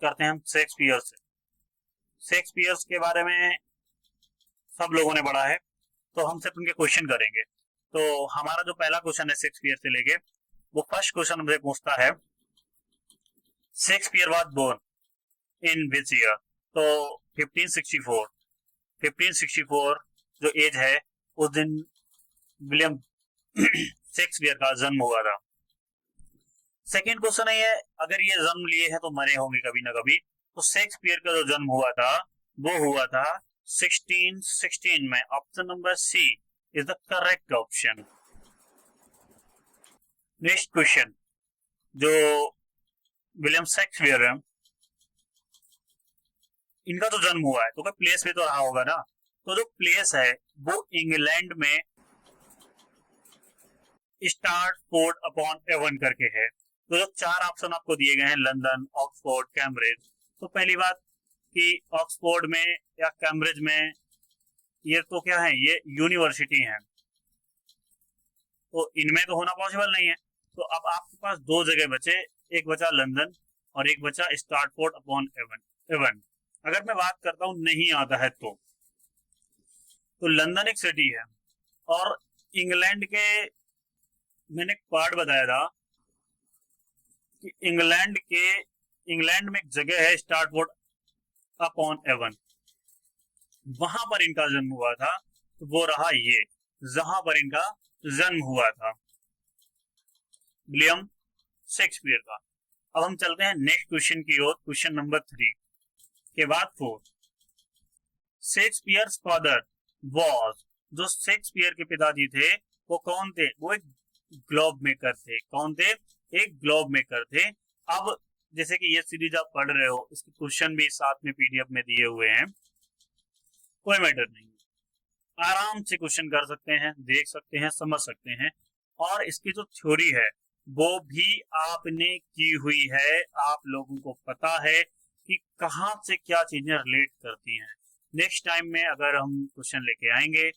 करते हैं हम शेक्सपियर से। शेक्सपियर के बारे में सब लोगों ने पढ़ा है, तो हम सिर्फ उनके क्वेश्चन करेंगे। तो हमारा जो पहला क्वेश्चन है शेक्सपियर से लेके, वो फर्स्ट क्वेश्चन हमसे पूछता है Shakespeare was born in which year. तो 1564 1564 जो एज है, उस दिन विलियम शेक्सपियर का जन्म हुआ था। सेकेंड क्वेश्चन है, अगर ये जन्म लिए हैं तो मरे होंगे कभी ना कभी। तो शेक्सपियर का जो जन्म हुआ था वो हुआ था 1616 में। Option number C is the correct option. Next question, जो विलियम शेक्सपियर है, इनका तो जन्म हुआ है तो कोई प्लेस भी तो रहा होगा ना। तो जो प्लेस है वो इंग्लैंड में स्टार्टफोर्ड अपॉन एवन करके है। तो जो चार ऑप्शन आपको दिए गए हैं, लंदन, ऑक्सफोर्ड, कैम्ब्रिज, तो पहली बात कि ऑक्सफोर्ड में या कैम्ब्रिज में, ये तो क्या है, ये यूनिवर्सिटी है, तो इनमें तो होना पॉसिबल नहीं है। तो अब आपके पास दो जगह बचे, एक बचा लंदन और एक बचा स्टार्टफोर्ड अपॉन एवन। अगर मैं बात करता हूं नहीं आता है तो लंदन एक सिटी है, और इंग्लैंड के, मैंने एक पार्ट बताया था कि इंग्लैंड में एक जगह है स्टार्टफोर्ड अपॉन एवन, वहां पर इनका जन्म हुआ था। तो वो रहा ये, जहां पर इनका जन्म हुआ था विलियम शेक्सपियर का। अब हम चलते हैं नेक्स्ट क्वेश्चन की ओर, क्वेश्चन नंबर 3 के बाद 4। शेक्सपियर फादर वॉज, जो शेक्सपियर के पिताजी थे वो कौन थे? वो एक ग्लोब मेकर थे। कौन थे? एक ग्लोब मेकर थे। अब जैसे कि ये सीरीज आप पढ़ रहे हो, इसके क्वेश्चन भी साथ में पीडीएफ में दिए हुए हैं, कोई मैटर नहीं, आराम से क्वेश्चन कर सकते हैं, देख सकते हैं, समझ सकते हैं। और इसकी जो थ्योरी है वो भी आपने की हुई है, आप लोगों को पता है कि कहां से क्या चीजें रिलेट करती हैं। नेक्स्ट टाइम में अगर हम क्वेश्चन लेके आएंगे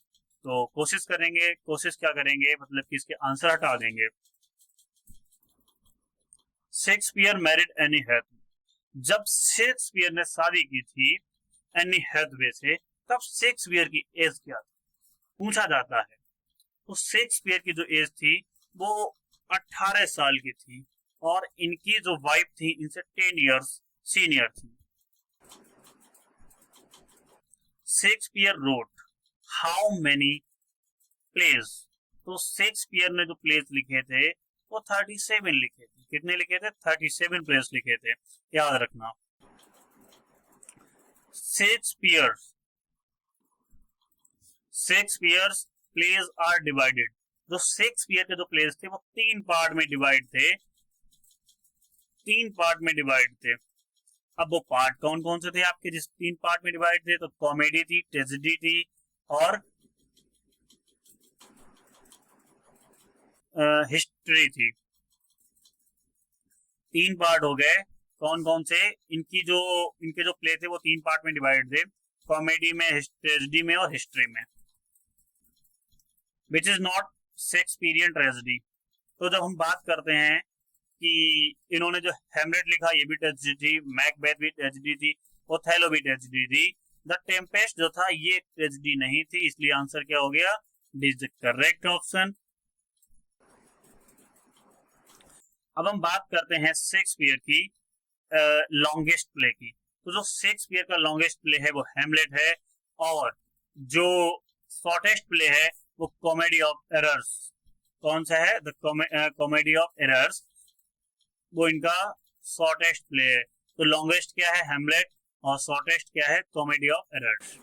तो कोशिश क्या करेंगे, मतलब कि इसके आंसर हटा देंगे। शेक्सपियर मैरिड एनी हैथवे, जब शेक्सपियर ने शादी की थी एनी हैथवे से, तब शेक्सपियर की एज क्या थी पूछा जाता है। तो शेक्सपियर की जो एज थी वो 18 साल की थी, और इनकी जो वाइफ थी इनसे 10 इयर्स सीनियर थी। Shakespeare wrote how many plays, तो शेक्सपियर ने जो प्लेज लिखे थे वो 37 लिखे थे। कितने लिखे थे? 37 प्लेज लिखे थे, याद रखना। शेक्सपियर्स प्लेज आर डिवाइडेड, जो शेक्सपियर के जो प्लेज थे वो तीन पार्ट में डिवाइड थे। अब वो पार्ट कौन कौन से थे आपके जिस तीन पार्ट में डिवाइड थे? तो कॉमेडी थी, ट्रेजेडी थी और हिस्ट्री थी। तीन पार्ट हो गए। कौन कौन से? इनके जो प्ले थे वो तीन पार्ट में डिवाइड थे, कॉमेडी में, ट्रेजेडी में और हिस्ट्री में। Which is not Shakespearean tragedy. तो जब हम बात करते हैं कि इन्होंने जो हेमलेट लिखा ये भी ट्रेजेडी थी, मैकबेथ भी ट्रेजेडी थी, ओथेलो भी ट्रेजेडी थी। द टेम्पेस्ट जो था ये ट्रेजेडी नहीं थी, इसलिए आंसर क्या हो गया? This is the correct option. अब हम बात करते हैं शेक्सपियर की लॉन्गेस्ट प्ले की। तो जो शेक्सपियर का लॉन्गेस्ट प्ले है वो हेमलेट है, और जो शॉर्टेस्ट प्ले है वो कॉमेडी ऑफ एरर्स। कौन सा है? द कॉमेडी ऑफ एरर्स, वो इनका शॉर्टेस्ट प्ले है। तो लॉन्गेस्ट क्या है? हेमलेट, और शॉर्टेस्ट क्या है? Comedy of errors.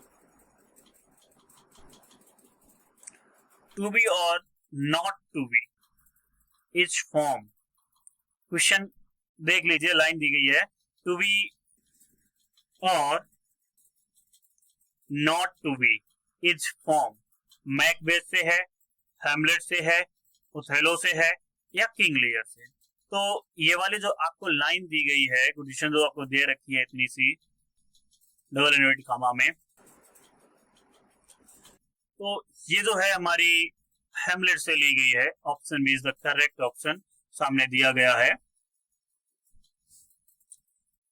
To be और not to be is from, question देख लीजिए, लाइन दी गई है, टू बी और not to be is from Macbeth से है, हेमलेट से है, ओथेलो से है, या किंग लियर से। तो ये वाली जो आपको लाइन दी गई है, कंडीशन जो आपको दे रखी है इतनी सी डबल इन्वर्टेड कॉमा में, तो ये जो है हमारी हेमलेट से ली गई है। Option B is the correct option, सामने दिया गया है।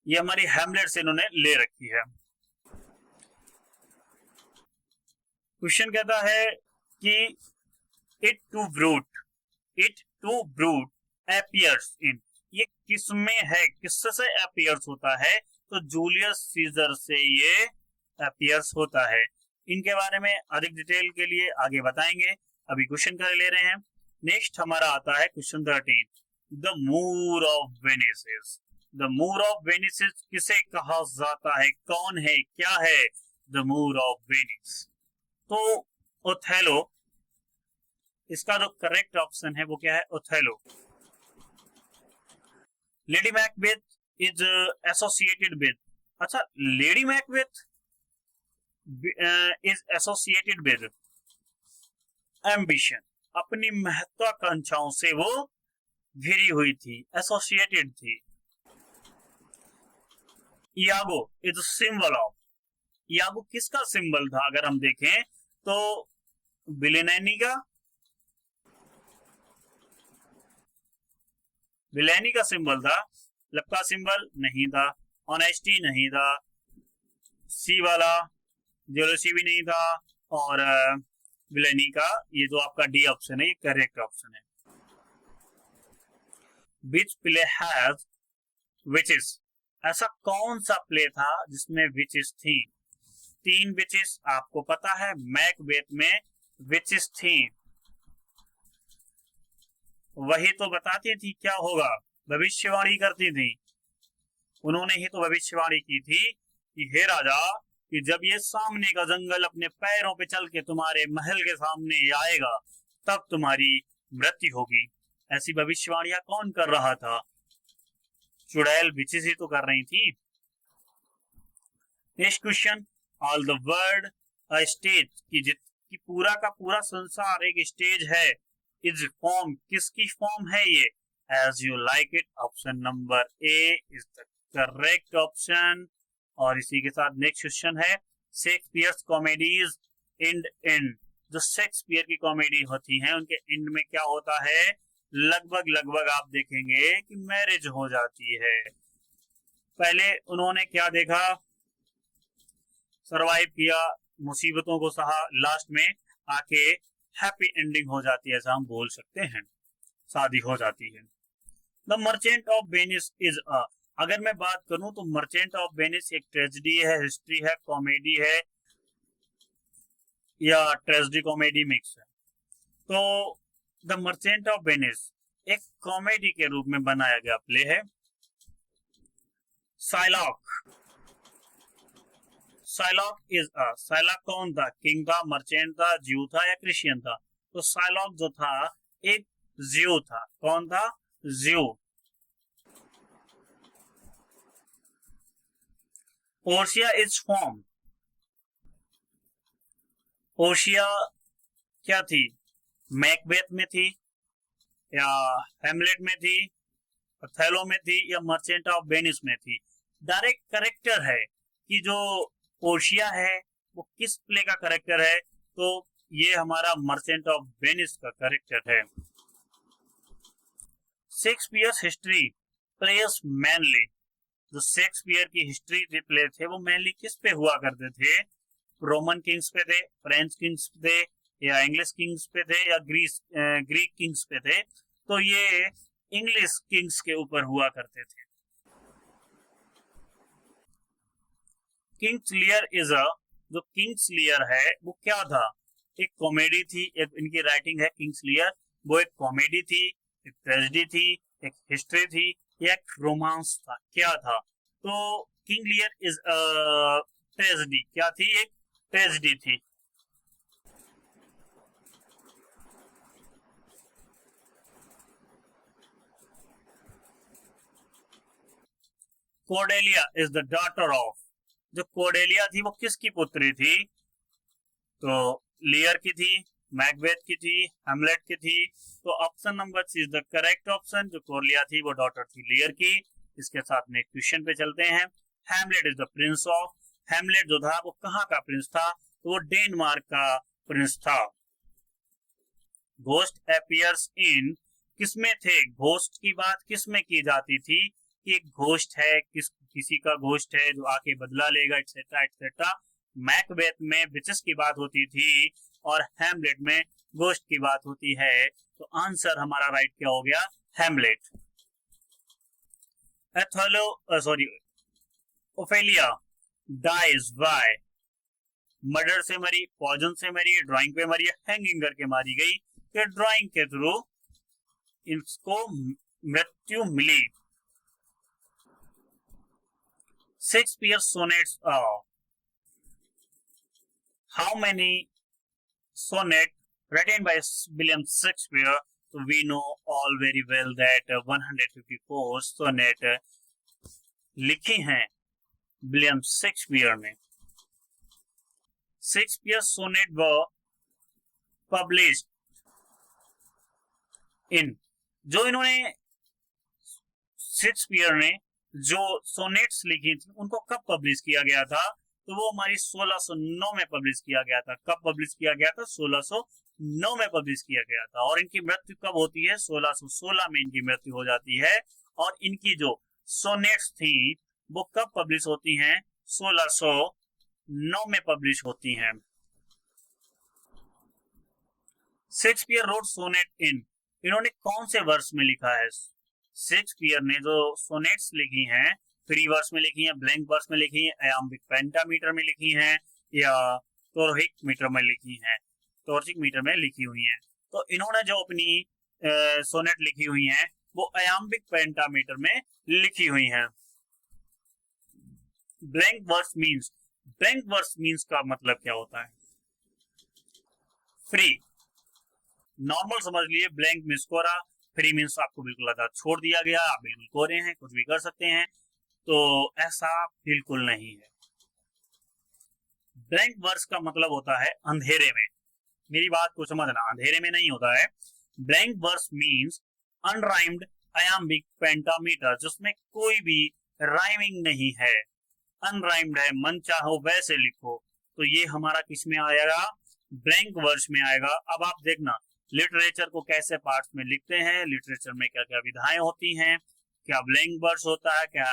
ये हमारी हैमलेट से इन्होंने ले रखी है। क्वेश्चन कहता है कि et tu Brute appears in, ये किसमें है, किससे अपीयर्स होता है, तो जूलियस सीजर से ये अपीयर्स होता है। इनके बारे में अधिक डिटेल के लिए आगे बताएंगे, अभी क्वेश्चन कर ले रहे हैं। नेक्स्ट हमारा आता है question 13, the Moor of Venice. The Moor of Venice किसे कहा जाता है, कौन है, क्या है द मूर ऑफ वेनिस? तो ओथेलो, इसका जो करेक्ट ऑप्शन है वो क्या है, Othello. Lady Macbeth is associated with, अच्छा Lady Macbeth is associated with ambition, अपनी महत्वाकांक्षाओं से वो घिरी हुई थी, एसोसिएटेड थी। Iago is symbol of, Iago किसका सिंबल था अगर हम देखें तो विलेनी का, विलेनी का सिंबल था। लब का सिंबल नहीं था, ऑनेस्टी नहीं था, सी वाला जेलोसी भी नहीं था, और विलेनी का ये जो आपका डी ऑप्शन है ये करेक्ट ऑप्शन है। विच प्ले हैज विचेस, ऐसा कौन सा प्ले था जिसमें विचेस थी? 3 विचेस आपको पता है, मैकबेथ में विचेस थी, वही तो बताती थी क्या होगा, भविष्यवाणी करती थी। उन्होंने ही तो भविष्यवाणी की थी कि हे राजा, कि जब ये सामने का जंगल अपने पैरों पे चल के तुम्हारे महल के सामने आएगा तब तुम्हारी मृत्यु होगी। ऐसी भविष्यवाणियां कौन कर रहा था? चुड़ैल विचेस ही तो कर रही थी। Next question, all the world a stage, की पूरा का पूरा संसार एक स्टेज है, इज फॉर्म, किसकी फॉर्म है ये? As you like it, option number A is the correct option. और इसी के साथ नेक्स्ट क्वेश्चन है, शेक्सपियर्स कॉमेडीज एंड एंड, जो शेक्सपियर की कॉमेडी होती हैं उनके एंड में क्या होता है? लगभग आप देखेंगे कि मैरिज हो जाती है। पहले उन्होंने क्या देखा, सरवाइव किया, मुसीबतों को सहा, लास्ट में आके हैप्पी एंडिंग हो जाती है, ऐसा हम बोल सकते हैं, शादी हो जाती है। The merchant of Venice is a, अगर मैं बात करूं तो मर्चेंट ऑफ वेनिस एक ट्रेजेडी है, हिस्ट्री है, कॉमेडी है, या ट्रेजेडी कॉमेडी मिक्स है। तो द मर्चेंट ऑफ वेनिस एक कॉमेडी के रूप में बनाया गया प्ले है। Psylocke, Psylocke is a, Psylocke कौन था? किंग था, मर्चेंट था, ज्यू था या क्रिश्चियन था? तो साइलॉक जो था एक ज्यू था। कौन था? ज्यू। पोर्शिया इज फॉर्म, पोर्शिया क्या थी? मैकबेथ में थी, या हेमलेट में थी, ओथेलो में थी, या मर्चेंट ऑफ वेनिस में थी? डायरेक्ट करेक्टर है कि जो पोर्शिया है वो किस प्ले का करेक्टर है, तो ये हमारा मर्चेंट ऑफ वेनिस का करेक्टर है। शेक्सपियर हिस्ट्री प्लेस मैनली, जो शेक्सपियर की हिस्ट्री प्ले थे वो मेनली किस पे हुआ करते थे? रोमन किंग्स पे थे, फ्रेंच किंग्स पे थे, या इंग्लिश किंग्स पे थे, या ग्रीक किंग्स पे थे? तो ये इंग्लिश किंग्स के ऊपर हुआ करते थे। किंग्स लियर इज अ, जो किंग्स लियर है वो क्या था? एक कॉमेडी थी, एक इनकी राइटिंग है किंग्स लियर, वो एक कॉमेडी थी, एक ट्रेजेडी थी, एक हिस्ट्री थी, या एक रोमांस था, क्या था? तो King Lear is a tragedy, क्या थी? एक ट्रेजेडी थी। Cordelia is the daughter of, जो कोर्डेलिया थी वो किसकी पुत्री थी? तो लियर की थी, मैकबेथ की थी, हेमलेट की थी। तो option number C is the correct option, जो कोर्डेलिया थी वो डॉटर थी लियर की। इसके साथ में क्वेश्चन पे चलते हैं। हेमलेट इज द प्रिंस ऑफ, हेमलेट जो था वो कहाँ का प्रिंस था? तो वो डेनमार्क का प्रिंस था। घोस्ट अपीयर्स इन, किसमें थे? घोस्ट की बात किसमें की जाती थी? कि एक घोस्ट है, किसी का घोस्ट है जो आके बदला लेगा, एक्सेट्रा एक्सेट्रा। मैकबेथ में विचेस की बात होती थी और हैमलेट में घोस्ट की बात होती है। तो आंसर हमारा राइट क्या हो गया? Hamlet. Ophelia dies by, murder से मरी, पॉइजन से मरी, ड्राइंग पे मरी, हैंगिंग करके मारी गई। फिर ड्राइंग के थ्रू इसको मृत्यु मिली। Shakespeare sonnets, how many sonnet written by William Shakespeare? So we know all very well that 154 sonnet लिखी हैं विलियम शेक्सपियर ने। शेक्सपियर सोनेट व पब्लिश्ड इन, जो इन्होंने शेक्सपियर ने जो सोनेट्स लिखी थी उनको कब पब्लिश किया गया था? तो वो हमारी 1609 में पब्लिश किया गया था। कब पब्लिश किया गया था? 1609 में पब्लिश किया गया था। और इनकी मृत्यु कब होती है? 1616 में इनकी मृत्यु हो जाती है। और इनकी जो सोनेट्स थी वो कब पब्लिश होती हैं? 1609 में पब्लिश होती हैं। शेक्सपियर रोट सोनेट इन, इन्होंने कौन से वर्ष में लिखा है? शेक्सपियर ने जो सोनेट्स लिखी हैं फ्री वर्स में लिखी हैं, ब्लैंक वर्स में लिखी हैं, आयाम्बिक पेंटामीटर में लिखी हैं, या तोरहिक मीटर में लिखी हैं, तोरहिक मीटर में लिखी हुई हैं। तो इन्होंने जो अपनी सोनेट लिखी हुई हैं वो आयाम्बिक पेंटामीटर में लिखी हुई हैं। Blank verse means, blank verse means का मतलब क्या होता है? फ्री, नॉर्मल समझ लिए, ब्लैंक मींस कोरा, फ्री मींस आपको बिल्कुल आधा छोड़ दिया गया, आप बिल्कुल कोरे हैं, कुछ भी कर सकते हैं। तो ऐसा बिल्कुल नहीं है। ब्लैंक वर्स का मतलब होता है अंधेरे में। मेरी बात को समझना, अंधेरे में नहीं होता है। Blank verse means unrhymed iambic pentameter, जिसमें कोई भी राइमिंग नहीं है, अनराइम्ड है, मन चाहो वैसे लिखो। तो ये हमारा किस में आएगा? ब्लैंक वर्स में आएगा। अब आप देखना लिटरेचर को कैसे पार्ट्स में लिखते हैं, लिटरेचर में क्या क्या विधाएं होती हैं, क्या ब्लैंक वर्स होता है, क्या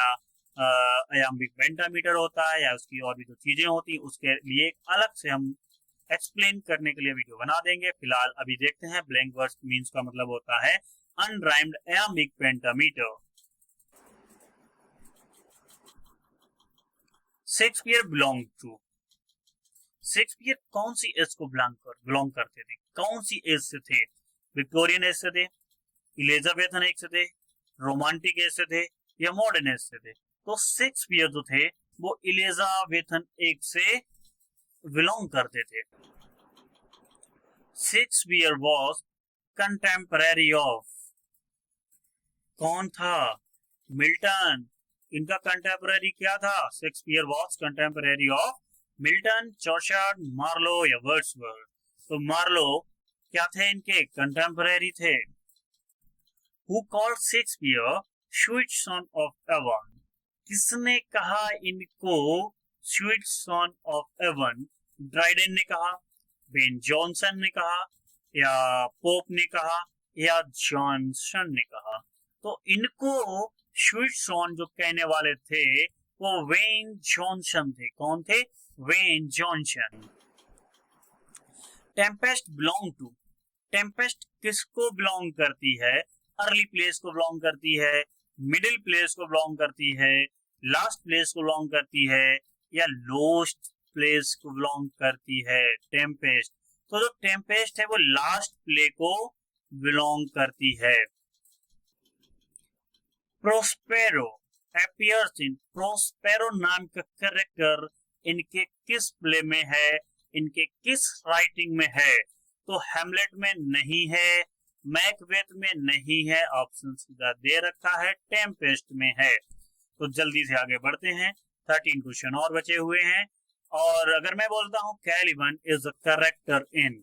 आयाम्बिक पेंटामीटर होता है, या उसकी और भी जो चीजें होती है, उसके लिए अलग से हम एक्सप्लेन करने के लिए वीडियो बना देंगे। फिलहाल अभी देखते हैं ब्लैंक वर्स मींस का मतलब होता है unrhymed iambic pentameter. Shakespeare belong to, Shakespeare कौन सी एज को बिलोंग करते थे? कौन सी एज से थे? विक्टोरियन एज से थे, इलिजाबेथन एज से थे, रोमांटिक एज से थे, या मॉडर्न एज से थे? तो शेक्सपियर जो थे वो इलिजाबेथन एज से बिलोंग करते थे। शेक्सपियर वॉज कंटेम्पररी ऑफ, कौन था? मिल्टन। इनका कंटेम्पररी क्या था? Shakespeare was contemporary of Milton, Chaucer, Marlowe या वर्ड्सवर्थ। तो मार्लो क्या थे? इनके कंटेम्पररी थे। Who called Shakespeare sweet swan of Avon, किसने कहा इनको sweet swan of Avon? Dryden ने कहा, बेन जॉनसन ने कहा, या पोप ने कहा, या जॉनसन ने कहा? तो इनको स्वीट सन जो कहने वाले थे वो वेन जॉनसन थे। कौन थे? Ben Jonson. Tempest belong to, Tempest किसको बिलोंग करती है? अर्ली प्लेस को बिलोंग करती है, मिडिल प्लेस को बिलोंग करती है, लास्ट प्लेस को बिलोंग करती है, या लोस्ट प्लेस को बिलोंग करती है? टेम्पेस्ट। तो जो टेम्पेस्ट है वो लास्ट प्ले को बिलोंग करती है। प्रोस्पेरो अपीयर्स इन, प्रोस्पेरो नाम का कैरेक्टर इनके किस प्ले में है? इनके किस राइटिंग में है? तो हैमलेट में नहीं है, मैकबेथ में नहीं है, ऑप्शन सीधा दे रखा है, टेम्पेस्ट में है। तो जल्दी से आगे बढ़ते हैं, 13 क्वेश्चन और बचे हुए हैं। और अगर मैं बोलता हूं Caliban is a character in,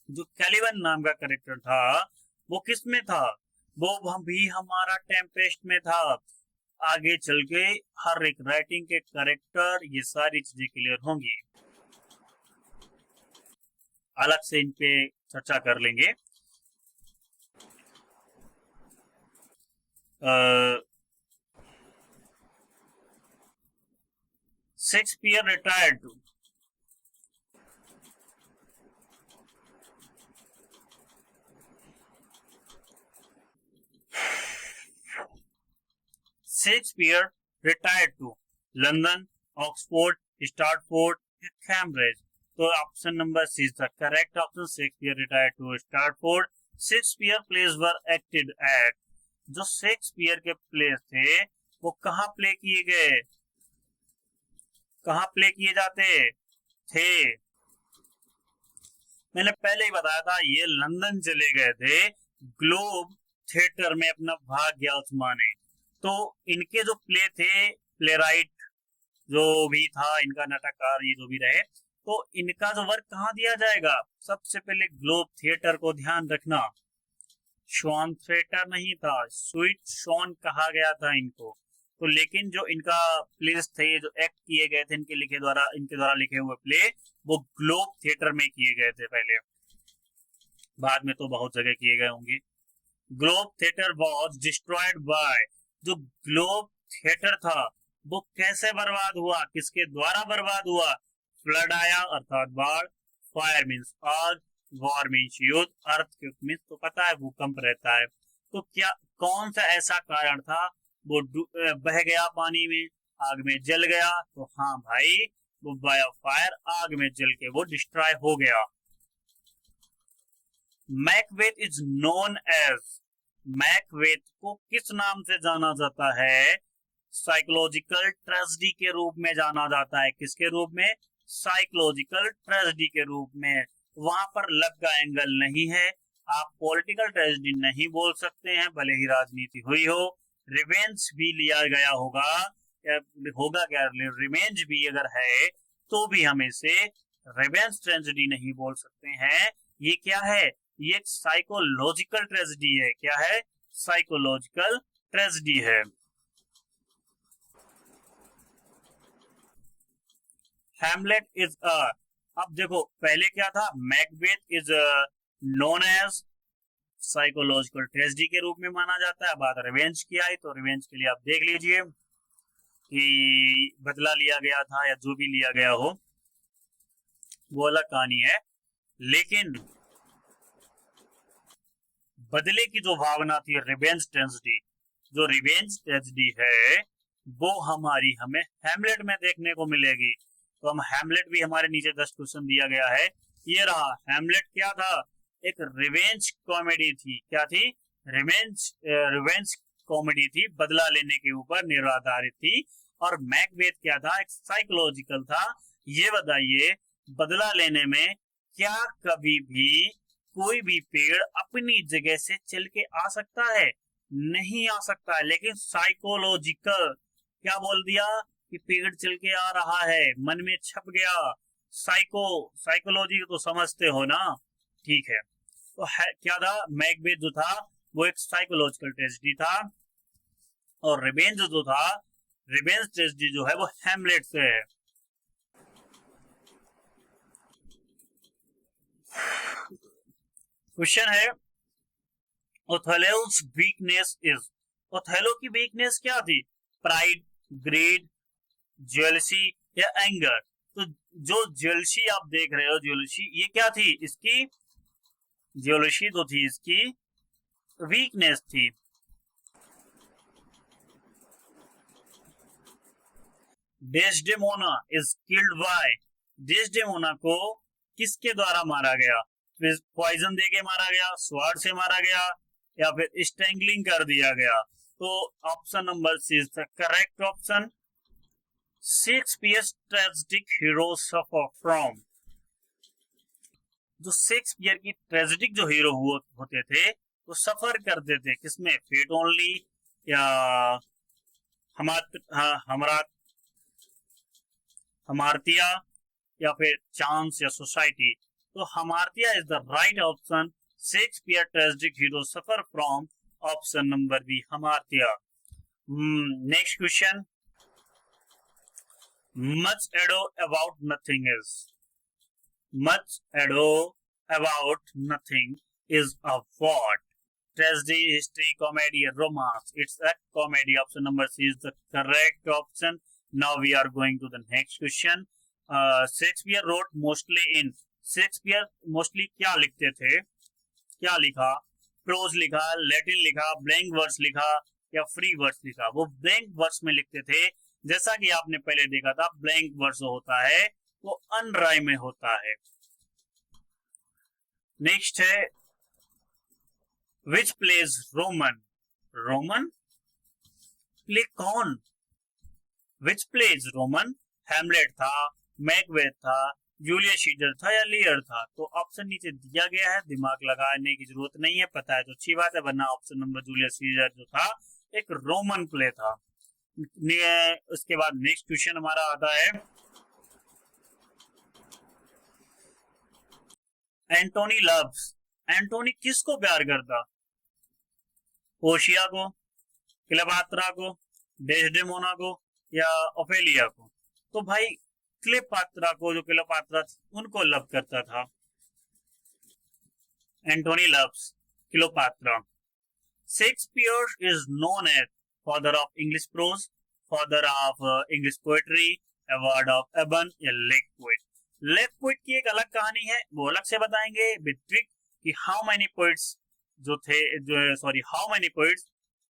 जो कैलिबन नाम का कैरेक्टर था वो किस में था? वो भी हमारा टेम्पेस्ट में था। आगे चल के हर एक राइटिंग के कैरेक्टर, ये सारी चीजें क्लियर होंगी, अलग से इन पे चर्चा कर लेंगे। Shakespeare retired to. Shakespeare retired to London, Oxford, Stratford, Cambridge. तो option number C is the correct option. Shakespeare retired to Stratford. Shakespeare plays were acted at. जो शेक्सपियर के प्लेस थे वो कहाँ प्ले किए गए, कहाँ प्ले किए जाते थे? मैंने पहले ही बताया था ये लंदन चले गए थे ग्लोब थिएटर में अपना भाग्य आजमाने. तो इनके जो प्ले थे, प्ले राइट जो भी था, इनका नाटककार ये जो भी रहे, तो इनका जो वर्क कहाँ दिया जाएगा? सबसे पहले ग्लोब थिएटर को ध्यान रखना. शॉन थिएटर नहीं था, स्वीट शॉन कहा गया था इनको. तो लेकिन जो इनका प्लेस थे, जो एक्ट किए गए थे इनके द्वारा लिखे हुए प्ले, वो ग्लोब थिएटर में किए गए थे पहले. बाद में तो बहुत जगह किए गए होंगे. Globe theatre was destroyed by. जो ग्लोब थिएटर था वो कैसे बर्बाद हुआ, किसके द्वारा बर्बाद हुआ? फ्लड आया अर्थात बाढ़, फायर मीन्स आग, वॉर मीन्स युद्ध, अर्थक्वेक मीन्स तो पता है भूकंप रहता है. तो क्या कौन सा ऐसा कारण था वो बह गया पानी में, आग में जल गया? तो हाँ भाई, वो बाय फायर, आग में जल के वो डिस्ट्रॉय हो गया. Macbeth is known as. Macbeth को किस नाम से जाना जाता है? साइकोलॉजिकल ट्रेजेडी के रूप में जाना जाता है. किसके रूप में? साइकोलॉजिकल ट्रेजेडी के रूप में. वहां पर लव का एंगल नहीं है. आप पॉलिटिकल ट्रेजेडी नहीं बोल सकते हैं भले ही राजनीति हुई हो. रिवेंज भी लिया गया होगा क्या? रिवेंज भी अगर है तो भी हम इसे रिवेंज ट्रेजेडी नहीं बोल सकते हैं. ये क्या है? ये साइकोलॉजिकल ट्रेजेडी है. क्या है? साइकोलॉजिकल ट्रेजेडी है. हैमलेट इज अब देखो पहले क्या था? Macbeth is known as psychological tragedy के रूप में माना जाता है. बात रिवेंज की आई तो रिवेंज के लिए आप देख लीजिए कि बदला लिया गया था या जो भी लिया गया हो वो अलग कहानी है. लेकिन बदले की जो भावना थी, रिवेंज ट्रेजेडी, जो रिवेंज ट्रेजेडी है वो हमें हैमलेट में देखने को मिलेगी. तो हम हैमलेट भी, हमारे नीचे 10 क्वेश्चन दिया गया है, ये रहा. हैमलेट क्या था? एक रिवेंज कॉमेडी थी. क्या थी? रिवेंज कॉमेडी थी, बदला लेने के ऊपर निर्धारित थी. और मैकबेथ क्या था? एक साइकोलॉजिकल था. ये बताइए, बदला लेने में क्या कभी भी कोई भी पेड़ अपनी जगह से चल के आ सकता है? नहीं आ सकता है. लेकिन साइकोलॉजिकल क्या बोल दिया कि पेड़ चल के आ रहा है, मन में छप गया. साइकोलॉजी तो समझते हो ना? ठीक है. तो क्या था? मैकबेथ जो था वो एक साइकोलॉजिकल ट्रेजेडी था. और रिवेंज जो था, रिवेंज ट्रेजेडी जो है वो हैमलेट से है. क्वेश्चन है, ओथेलो's वीकनेस इज. ओथेलो की वीकनेस क्या थी? प्राइड, ग्रीड, जेलसी या एंगर. तो जो जेलसी आप देख रहे हो, जेलसी ये क्या थी? इसकी जेलसी तो थी, इसकी वीकनेस थी. Desdemona is killed by. Desdemona को किसके द्वारा मारा गया? पॉइजन देके मारा गया, स्वॉर्ड से मारा गया, या फिर स्ट्रैंगलिंग कर दिया गया? तो option number C is the correct option. Shakespeare's tragic hero suffer from. जो शेक्सपियर की ट्रेजेडिक जो हीरो होते थे वो सफर करते थे किसमें? फेट ओनली या हमार्तिया या फिर चांस या सोसाइटी? तो hamartia is the right option. Shakespeare tragic hero suffer from option number B, hamartia. Next question, much ado about nothing is. Much ado about nothing is a what? Tragedy, history, comedy, romance. It's a comedy. Option number C is the correct option. Now we are going to the next question. Shakespeare wrote mostly in, Shakespeare mostly क्या लिखते थे, क्या लिखा, pros लिखा, Latin लिखा, blank verse लिखा या free verse लिखा। वो ब्लैंक वर्स में लिखते थे। जैसा कि आपने पहले देखा था, ब्लैंक वर्स होता है वो अनराइम में होता है। नेक्स्ट है विच प्लेज रोमन, रोमन प्ले कौन, विच प्लेज रोमन, हैमलेट था, मैकबेथ था, जूलियस सीजर था या लियर था। तो ऑप्शन नीचे दिया गया है, दिमाग लगाने की जरूरत नहीं है, पता है तो अच्छी बात है, वरना ऑप्शन नंबर जूलियस सीजर जो था एक रोमन प्ले था। उसके बाद नेक्स्ट क्वेश्चन हमारा आता है एंटोनी लव्स, एंटोनी किसको प्यार करता, ओशिया को, क्लेपात्रा को, डेस्डेमोना को या ओफेलिया को। तो भाई क्लेपात्रा को, जो क्लेपात्रा उनको लव करता था। Antony loves Cleopatra. Shakespeare is known as father of English prose, father of English poetry, a bard of Avon या लेक पोएट। लेक पोएट की एक अलग कहानी है, वो अलग से बताएंगे विद ट्रिक कि हाउ मेनी पोएट्स जो थे, जो sorry how many poets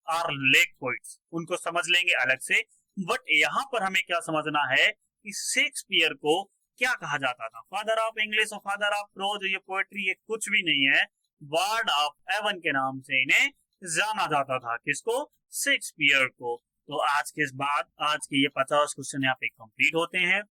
are lake poets, उनको समझ लेंगे अलग से। बट यहाँ पर हमें क्या समझना है कि शेक्सपियर को क्या कहा जाता था, फादर ऑफ इंग्लिश और फादर ऑफ प्रोज, ये पोएट्री ये कुछ भी नहीं है, वार्ड ऑफ एवन के नाम से इन्हें जाना जाता था। किसको, शेक्सपियर को। तो आज के बाद आज के ये 50 क्वेश्चन यहाँ पे कंप्लीट होते हैं।